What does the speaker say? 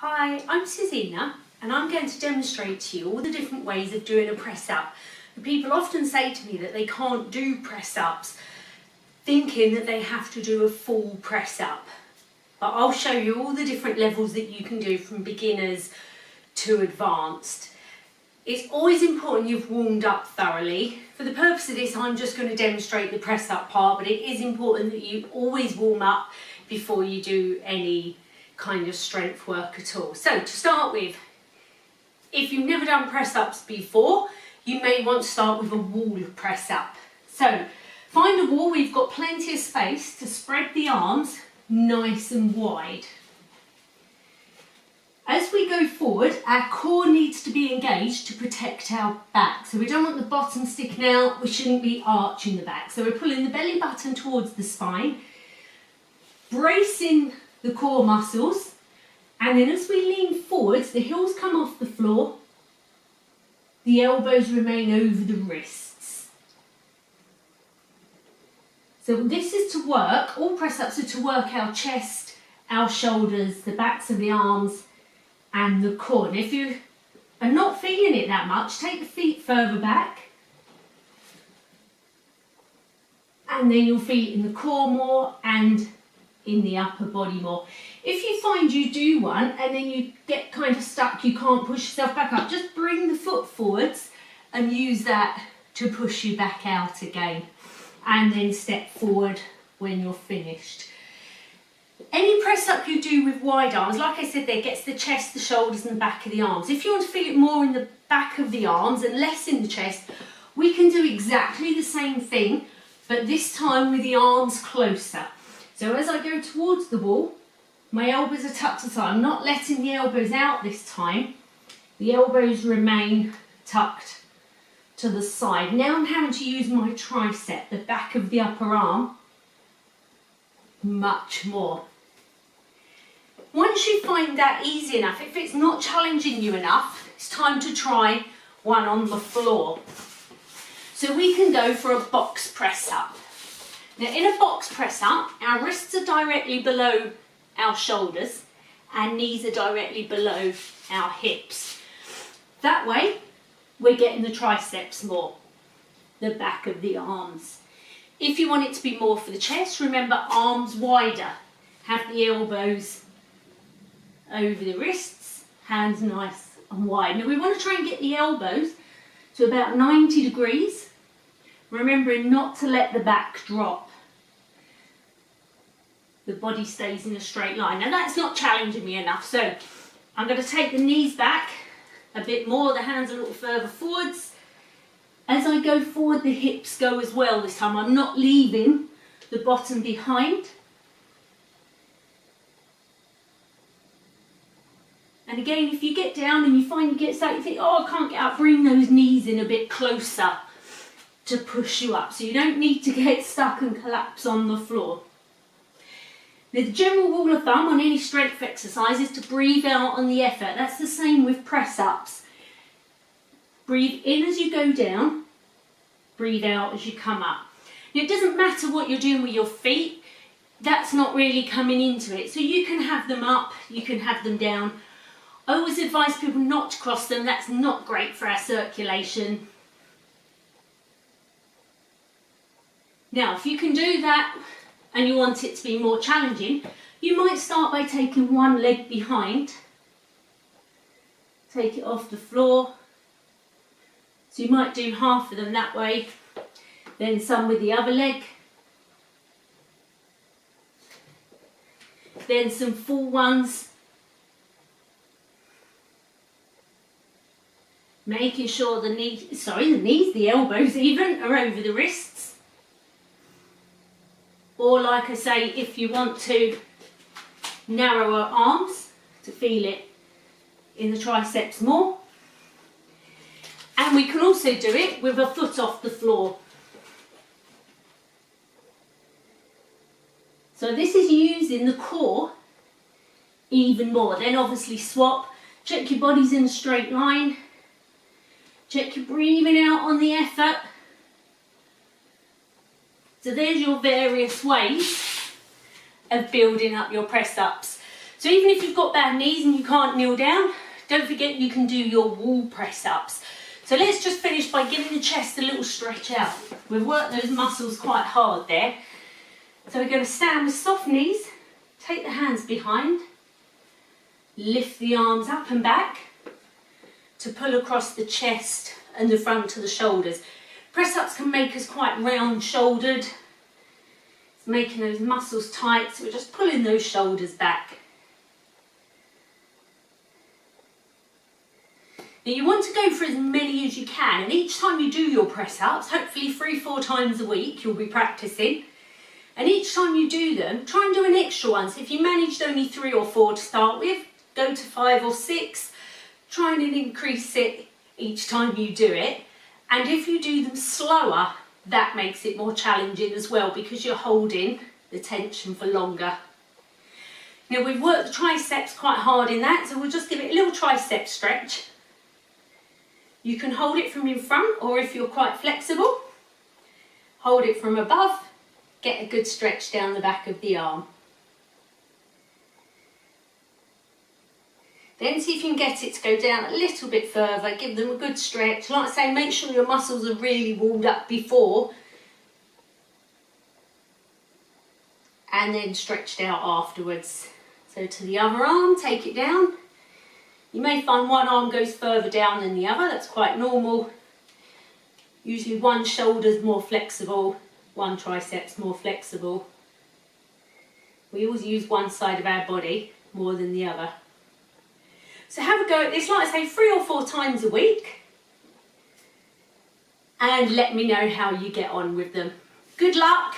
Hi, I'm Suzina and I'm going to demonstrate to you all the different ways of doing a press up. People often say to me that they can't do press ups, thinking that they have to do a full press up. But I'll show you all the different levels that you can do from beginners to advanced. It's always important you've warmed up thoroughly. For the purpose of this, I'm just going to demonstrate the press up part, but it is important that you always warm up before you do any kind of strength work at all. So to start with, if you've never done press ups before, you may want to start with a wall press up. So find a wall where you've got plenty of space to spread the arms nice and wide. As we go forward, our core needs to be engaged to protect our back. So we don't want the bottom sticking out, we shouldn't be arching the back. So we're pulling the belly button towards the spine, bracing the core muscles, and then as we lean forwards, the heels come off the floor, the elbows remain over the wrists. So this is to work, all press ups are to work our chest, our shoulders, the backs of the arms and the core. And if you are not feeling it that much, take the feet further back and then you'll feel it in the core more and in the upper body more. If you find you do one and then you get kind of stuck, you can't push yourself back up, just bring the foot forwards and use that to push you back out again, and then step forward when you're finished. Any press up you do with wide arms, like I said, there gets the chest, the shoulders and the back of the arms. If you want to feel it more in the back of the arms and less in the chest, we can do exactly the same thing, but this time with the arms closer. So as I go towards the wall, my elbows are tucked aside. I'm not letting the elbows out this time. The elbows remain tucked to the side. Now I'm having to use my tricep, the back of the upper arm, much more. Once you find that easy enough, if it's not challenging you enough, it's time to try one on the floor. So we can go for a box press up. Now in a box press up, our wrists are directly below our shoulders and knees are directly below our hips. That way we're getting the triceps more, the back of the arms. If you want it to be more for the chest, remember arms wider. Have the elbows over the wrists, hands nice and wide. Now we want to try and get the elbows to about 90 degrees. Remembering not to let the back drop. The body stays in a straight line. Now that's not challenging me enough, so I'm going to take the knees back a bit more, the hands a little further forwards. As I go forward, the hips go as well this time. I'm not leaving the bottom behind. And again, if you get down and you find you get stuck, you think, oh, I can't get up, bring those knees in a bit closer to push you up, so you don't need to get stuck and collapse on the floor. Now, the general rule of thumb on any strength exercise is to breathe out on the effort. That's the same with press ups. Breathe in as you go down, breathe out as you come up. Now, it doesn't matter what you're doing with your feet, that's not really coming into it. So you can have them up, you can have them down. I always advise people not to cross them, that's not great for our circulation. Now, if you can do that and you want it to be more challenging, you might start by taking one leg behind. Take it off the floor. So you might do half of them that way, then some with the other leg. Then some full ones. Making sure the knees, the elbows even, are over the wrists. Or like I say, if you want to narrower arms to feel it in the triceps more. And we can also do it with a foot off the floor. So this is using the core even more. Then obviously swap, check your body's in a straight line, check your breathing out on the effort. So there's your various ways of building up your press ups. So even if you've got bad knees and you can't kneel down, don't forget you can do your wall press ups. So let's just finish by giving the chest a little stretch out. We've worked those muscles quite hard there. So we're going to stand with soft knees, take the hands behind, lift the arms up and back to pull across the chest and the front of the shoulders. Press ups can make us quite round shouldered. It's making those muscles tight, so we're just pulling those shoulders back. Now you want to go for as many as you can, and each time you do your press ups, hopefully 3-4 times a week you'll be practicing, and each time you do them, try and do an extra one. So if you managed only 3 or 4 to start with, go to 5 or 6, try and increase it each time you do it, and if you do them slower, that makes it more challenging as well because you're holding the tension for longer. Now we've worked the triceps quite hard in that, so we'll just give it a little tricep stretch. You can hold it from in front, or if you're quite flexible, hold it from above, get a good stretch down the back of the arm. Then see if you can get it to go down a little bit further, give them a good stretch. Like I say, make sure your muscles are really warmed up before, and then stretched out afterwards. So to the other arm, take it down. You may find one arm goes further down than the other, that's quite normal. Usually one shoulder's more flexible, one tricep's more flexible. We always use one side of our body more than the other. So have a go at this, like I say, 3 or 4 times a week. And let me know how you get on with them. Good luck!